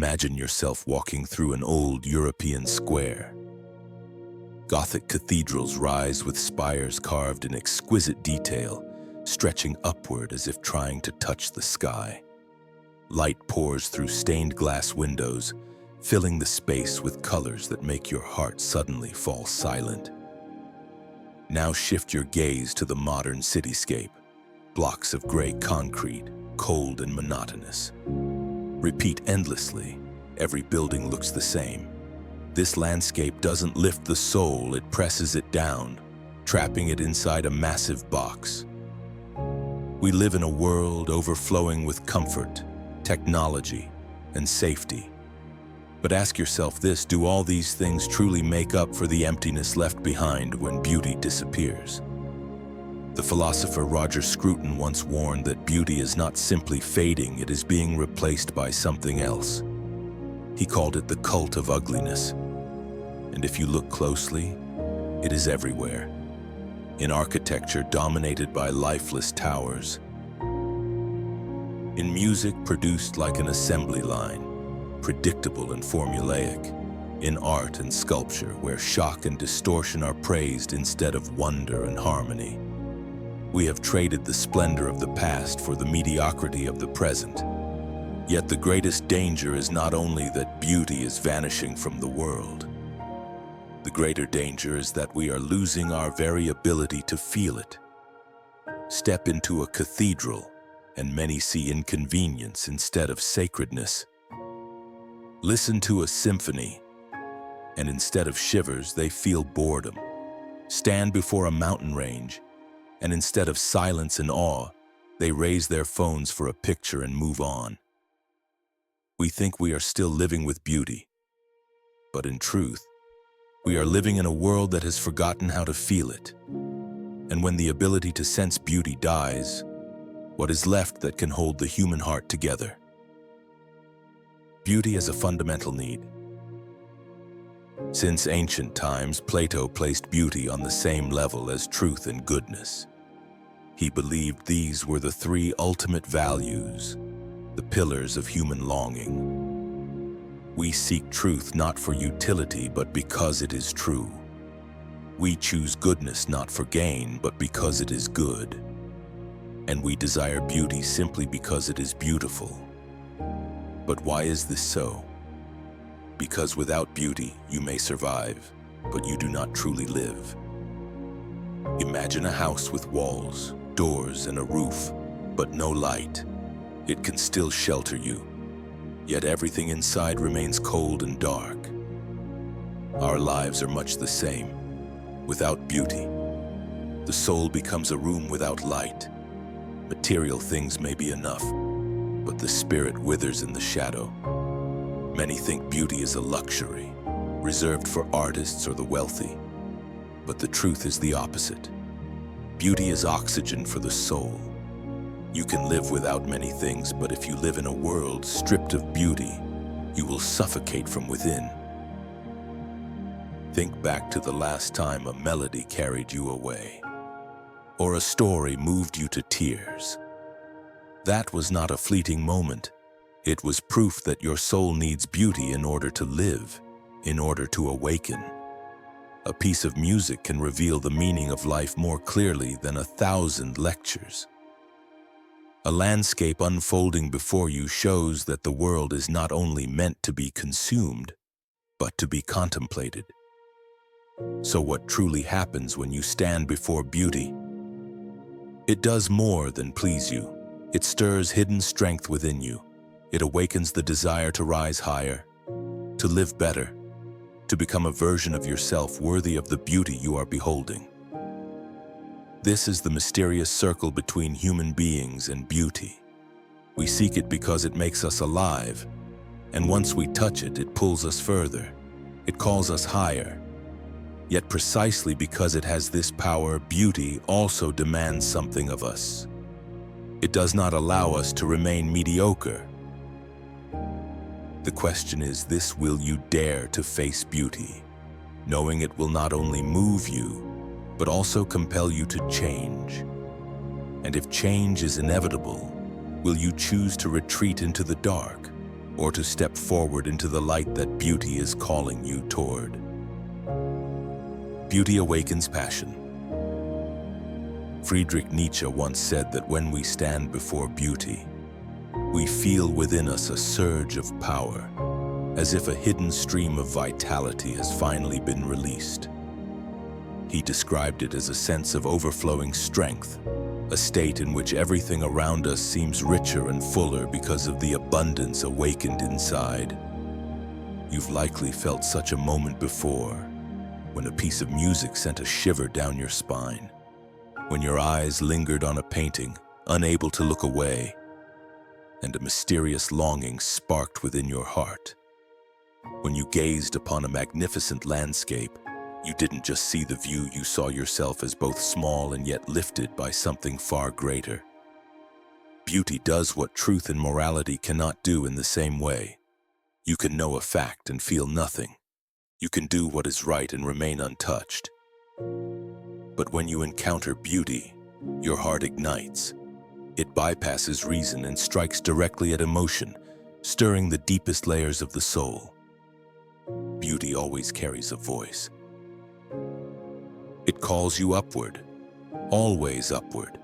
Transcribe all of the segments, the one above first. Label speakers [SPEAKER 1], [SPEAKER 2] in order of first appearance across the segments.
[SPEAKER 1] Imagine yourself walking through an old European square. Gothic cathedrals rise with spires carved in exquisite detail, stretching upward as if trying to touch the sky. Light pours through stained glass windows, filling the space with colors that make your heart suddenly fall silent. Now shift your gaze to the modern cityscape. Blocks of gray concrete, cold and monotonous. Repeat endlessly. Every building looks the same. This landscape doesn't lift the soul, it presses it down, trapping it inside a massive box. We live in a world overflowing with comfort, technology, and safety. But ask yourself this: do all these things truly make up for the emptiness left behind when beauty disappears? The philosopher Roger Scruton once warned that beauty is not simply fading, it is being replaced by something else. He called it the cult of ugliness. And if you look closely, it is everywhere. In architecture dominated by lifeless towers. In music produced like an assembly line, predictable and formulaic. In art and sculpture where shock and distortion are praised instead of wonder and harmony. We have traded the splendor of the past for the mediocrity of the present. Yet the greatest danger is not only that beauty is vanishing from the world. The greater danger is that we are losing our very ability to feel it. Step into a cathedral, and many see inconvenience instead of sacredness. Listen to a symphony, and instead of shivers, they feel boredom. Stand before a mountain range, and instead of silence and awe, they raise their phones for a picture and move on. We think we are still living with beauty, but in truth, we are living in a world that has forgotten how to feel it. And when the ability to sense beauty dies, what is left that can hold the human heart together? Beauty is a fundamental need. Since ancient times, Plato placed beauty on the same level as truth and goodness. He believed these were the three ultimate values, the pillars of human longing. We seek truth not for utility, but because it is true. We choose goodness not for gain, but because it is good. And we desire beauty simply because it is beautiful. But why is this so? Because without beauty, you may survive, but you do not truly live. Imagine a house with walls, doors, and a roof, but no light. It can still shelter you, yet everything inside remains cold and dark. Our lives are much the same. Without beauty, the soul becomes a room without light. Material things may be enough, but the spirit withers in the shadow. Many think beauty is a luxury, reserved for artists or the wealthy. But the truth is the opposite. Beauty is oxygen for the soul. You can live without many things, but if you live in a world stripped of beauty, you will suffocate from within. Think back to the last time a melody carried you away, or a story moved you to tears. That was not a fleeting moment. It was proof that your soul needs beauty in order to live, in order to awaken. A piece of music can reveal the meaning of life more clearly than 1,000 lectures. A landscape unfolding before you shows that the world is not only meant to be consumed, but to be contemplated. So what truly happens when you stand before beauty? It does more than please you. It stirs hidden strength within you. It awakens the desire to rise higher, to live better, to become a version of yourself worthy of the beauty you are beholding. This is the mysterious circle between human beings and beauty. We seek it because it makes us alive, and once we touch it, it pulls us further. It calls us higher. Yet precisely because it has this power, beauty also demands something of us. It does not allow us to remain mediocre. The question is this: will you dare to face beauty, knowing it will not only move you, but also compel you to change? And if change is inevitable, will you choose to retreat into the dark, or to step forward into the light that beauty is calling you toward. Beauty awakens passion. Friedrich Nietzsche once said that when we stand before beauty, we feel within us a surge of power, as if a hidden stream of vitality has finally been released. He described it as a sense of overflowing strength, a state in which everything around us seems richer and fuller because of the abundance awakened inside. You've likely felt such a moment before, when a piece of music sent a shiver down your spine, when your eyes lingered on a painting, unable to look away, and a mysterious longing sparked within your heart. When you gazed upon a magnificent landscape, you didn't just see the view, you saw yourself as both small and yet lifted by something far greater. Beauty does what truth and morality cannot do in the same way. You can know a fact and feel nothing. You can do what is right and remain untouched. But when you encounter beauty, your heart ignites. It bypasses reason and strikes directly at emotion, stirring the deepest layers of the soul. Beauty always carries a voice. It calls you upward, always upward.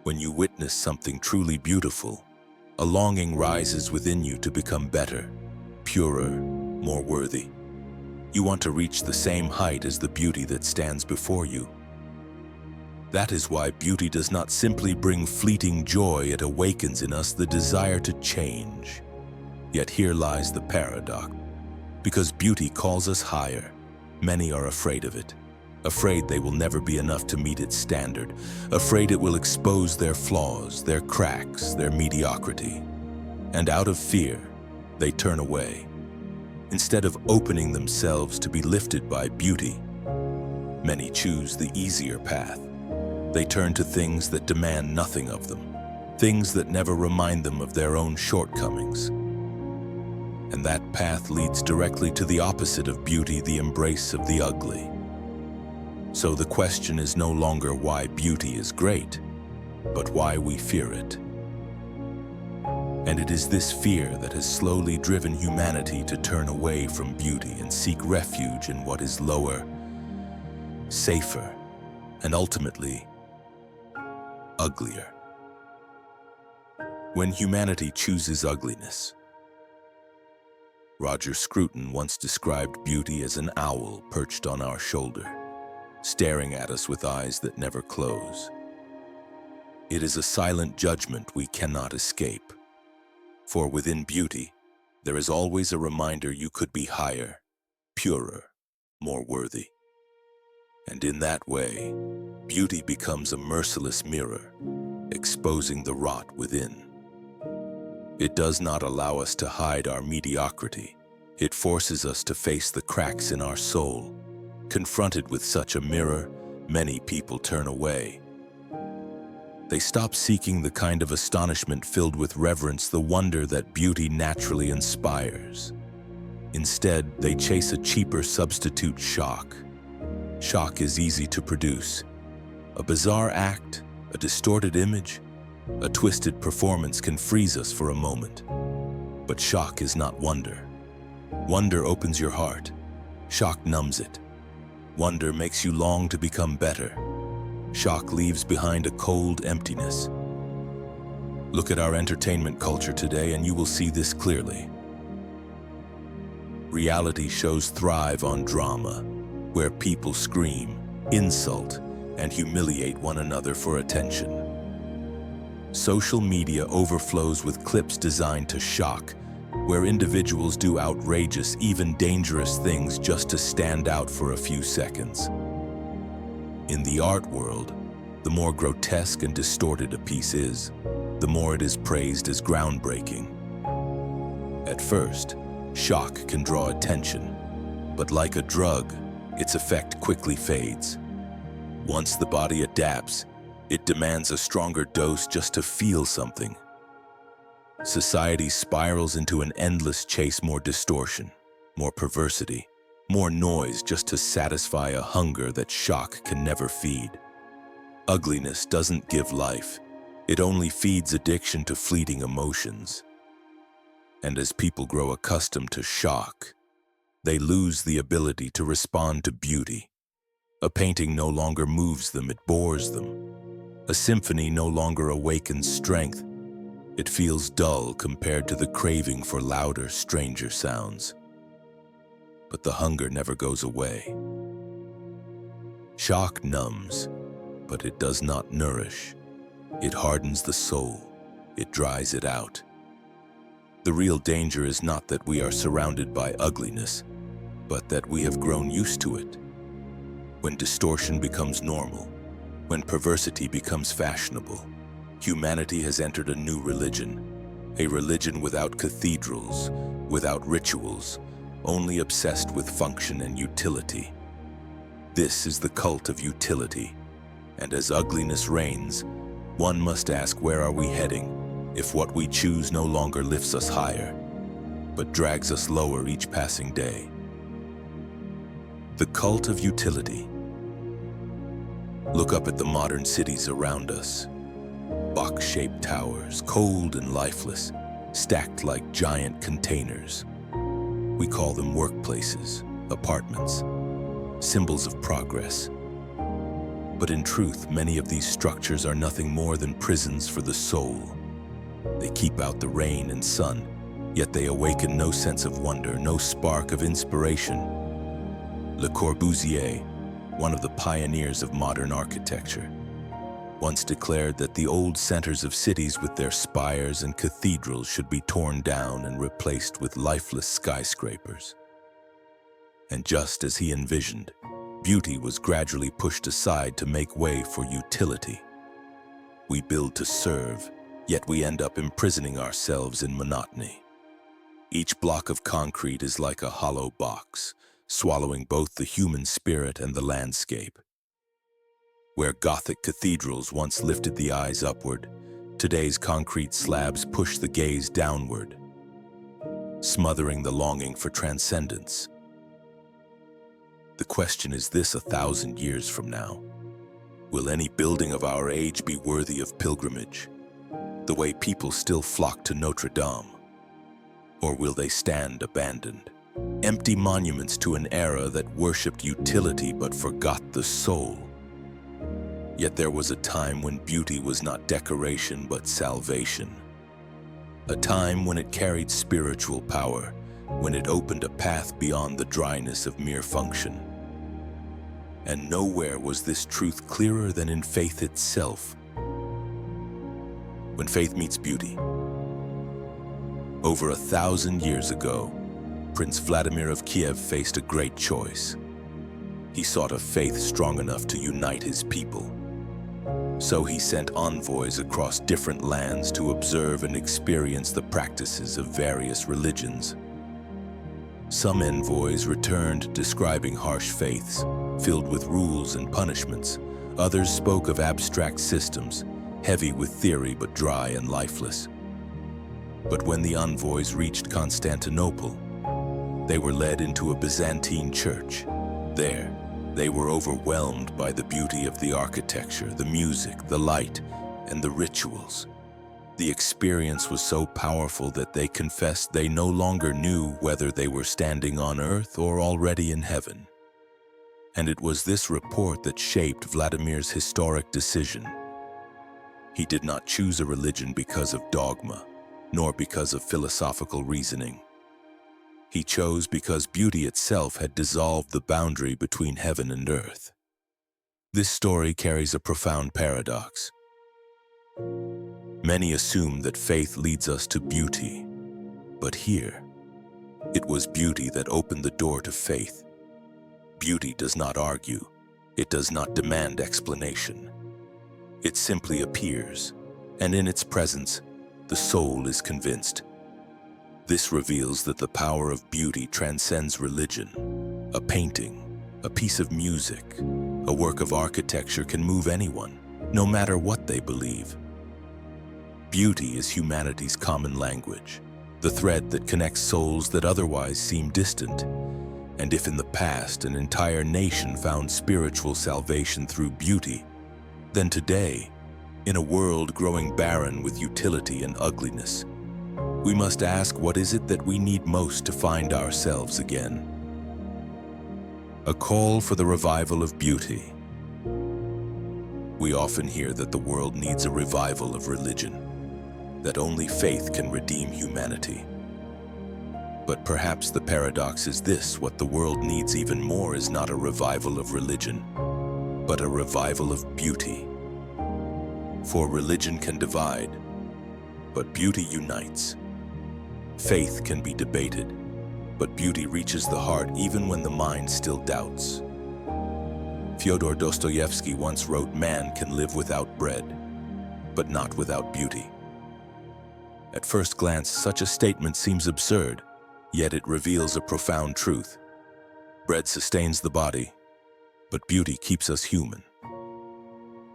[SPEAKER 1] When you witness something truly beautiful, a longing rises within you to become better, purer, more worthy. You want to reach the same height as the beauty that stands before you. That is why beauty does not simply bring fleeting joy, it awakens in us the desire to change. Yet here lies the paradox. Because beauty calls us higher, many are afraid of it. Afraid they will never be enough to meet its standard. Afraid it will expose their flaws, their cracks, their mediocrity. And out of fear, they turn away. Instead of opening themselves to be lifted by beauty, many choose the easier path. They turn to things that demand nothing of them, things that never remind them of their own shortcomings. And that path leads directly to the opposite of beauty, the embrace of the ugly. So the question is no longer why beauty is great, but why we fear it. And it is this fear that has slowly driven humanity to turn away from beauty and seek refuge in what is lower, safer, and ultimately uglier. When humanity chooses ugliness, Roger Scruton once described beauty as an owl perched on our shoulder, staring at us with eyes that never close. It is a silent judgment we cannot escape. For within beauty, there is always a reminder you could be higher, purer, more worthy. And in that way, beauty becomes a merciless mirror, exposing the rot within. It does not allow us to hide our mediocrity. It forces us to face the cracks in our soul. Confronted with such a mirror, many people turn away. They stop seeking the kind of astonishment filled with reverence, the wonder that beauty naturally inspires. Instead, they chase a cheaper substitute, shock. Shock is easy to produce. A bizarre act, a distorted image, a twisted performance can freeze us for a moment. But shock is not wonder. Wonder opens your heart. Shock numbs it. Wonder makes you long to become better. Shock leaves behind a cold emptiness. Look at our entertainment culture today and you will see this clearly. Reality shows thrive on drama, where people scream, insult, and humiliate one another for attention. Social media overflows with clips designed to shock, where individuals do outrageous, even dangerous things just to stand out for a few seconds. In the art world, the more grotesque and distorted a piece is, the more it is praised as groundbreaking. At first, shock can draw attention, but like a drug, its effect quickly fades. Once the body adapts, it demands a stronger dose just to feel something. Society spirals into an endless chase, more distortion, more perversity, more noise just to satisfy a hunger that shock can never feed. Ugliness doesn't give life. It only feeds addiction to fleeting emotions. And as people grow accustomed to shock, they lose the ability to respond to beauty. A painting no longer moves them, it bores them. A symphony no longer awakens strength. It feels dull compared to the craving for louder, stranger sounds. But the hunger never goes away. Shock numbs, but it does not nourish. It hardens the soul. It dries it out. The real danger is not that we are surrounded by ugliness, but that we have grown used to it. When distortion becomes normal, when perversity becomes fashionable, humanity has entered a new religion, a religion without cathedrals, without rituals, only obsessed with function and utility. This is the cult of utility, and as ugliness reigns, one must ask, where are we heading if what we choose no longer lifts us higher, but drags us lower each passing day? The cult of utility. Look up at the modern cities around us. Box-shaped towers, cold and lifeless, stacked like giant containers. We call them workplaces, apartments, symbols of progress. But in truth, many of these structures are nothing more than prisons for the soul. They keep out the rain and sun, yet they awaken no sense of wonder, no spark of inspiration. Le Corbusier, one of the pioneers of modern architecture, once declared that the old centers of cities with their spires and cathedrals should be torn down and replaced with lifeless skyscrapers. And just as he envisioned, beauty was gradually pushed aside to make way for utility. We build to serve, yet we end up imprisoning ourselves in monotony. Each block of concrete is like a hollow box, swallowing both the human spirit and the landscape. Where Gothic cathedrals once lifted the eyes upward, today's concrete slabs push the gaze downward, smothering the longing for transcendence. The question is this: 1,000 years from now, will any building of our age be worthy of pilgrimage, the way people still flock to Notre Dame? Or will they stand abandoned, empty monuments to an era that worshipped utility but forgot the soul? Yet there was a time when beauty was not decoration but salvation. A time when it carried spiritual power, when it opened a path beyond the dryness of mere function. And nowhere was this truth clearer than in faith itself. When faith meets beauty. Over 1,000 years ago, Prince Vladimir of Kiev faced a great choice. He sought a faith strong enough to unite his people. So he sent envoys across different lands to observe and experience the practices of various religions. Some envoys returned describing harsh faiths, filled with rules and punishments. Others spoke of abstract systems, heavy with theory but dry and lifeless. But when the envoys reached Constantinople, they were led into a Byzantine church. There, they were overwhelmed by the beauty of the architecture, the music, the light, and the rituals. The experience was so powerful that they confessed they no longer knew whether they were standing on earth or already in heaven. And it was this report that shaped Vladimir's historic decision. He did not choose a religion because of dogma, nor because of philosophical reasoning. He chose because beauty itself had dissolved the boundary between heaven and earth. This story carries a profound paradox. Many assume that faith leads us to beauty, but here, it was beauty that opened the door to faith. Beauty does not argue. It does not demand explanation. It simply appears, and in its presence, the soul is convinced. This reveals that the power of beauty transcends religion. A painting, a piece of music, a work of architecture can move anyone, no matter what they believe. Beauty is humanity's common language, the thread that connects souls that otherwise seem distant. And if in the past an entire nation found spiritual salvation through beauty, then today, in a world growing barren with utility and ugliness, we must ask, what is it that we need most to find ourselves again? A call for the revival of beauty. We often hear that the world needs a revival of religion, that only faith can redeem humanity. But perhaps the paradox is this: what the world needs even more is not a revival of religion, but a revival of beauty. For religion can divide, but beauty unites. Faith can be debated, but beauty reaches the heart even when the mind still doubts. Fyodor Dostoevsky once wrote, "Man can live without bread, but not without beauty." At first glance, such a statement seems absurd, yet it reveals a profound truth. Bread sustains the body, but beauty keeps us human.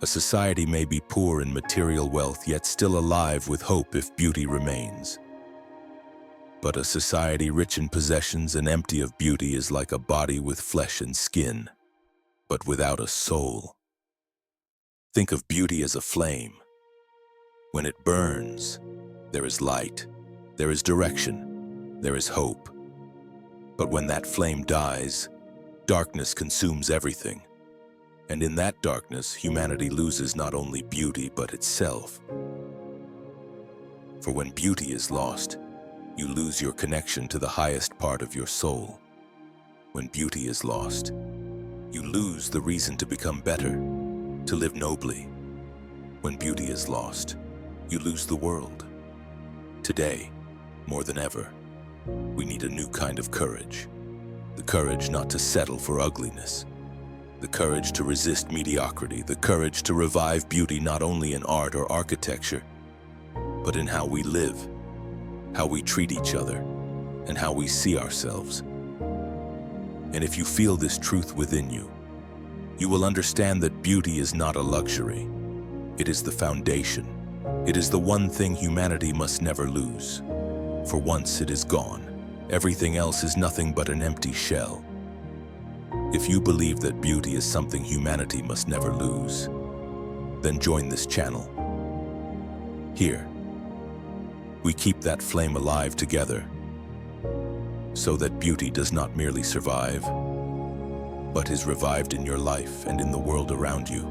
[SPEAKER 1] A society may be poor in material wealth, yet still alive with hope if beauty remains. But a society rich in possessions and empty of beauty is like a body with flesh and skin, but without a soul. Think of beauty as a flame. When it burns, there is light, there is direction, there is hope. But when that flame dies, darkness consumes everything. And in that darkness, humanity loses not only beauty, but itself. For when beauty is lost, you lose your connection to the highest part of your soul. When beauty is lost, you lose the reason to become better, to live nobly. When beauty is lost, you lose the world. Today, more than ever, we need a new kind of courage. The courage not to settle for ugliness. The courage to resist mediocrity. The courage to revive beauty not only in art or architecture, but in how we live, how we treat each other, and how we see ourselves. And if you feel this truth within you, you will understand that beauty is not a luxury. It is the foundation. It is the one thing humanity must never lose. For once it is gone, everything else is nothing but an empty shell. If you believe that beauty is something humanity must never lose, then join this channel. Here, we keep that flame alive together, so that beauty does not merely survive, but is revived in your life and in the world around you.